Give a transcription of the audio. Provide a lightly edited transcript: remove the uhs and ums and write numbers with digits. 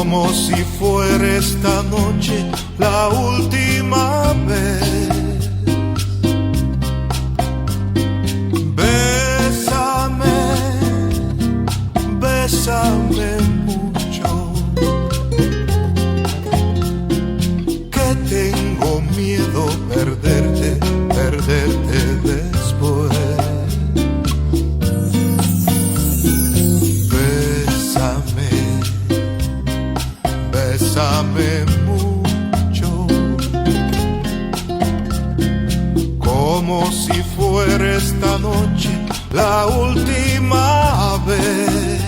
como si fuera esta noche la última vez. Bésame, bésame mucho, que tengo miedo perderte, perderte después. Bésame mucho, como si fuera esta noche la última vez.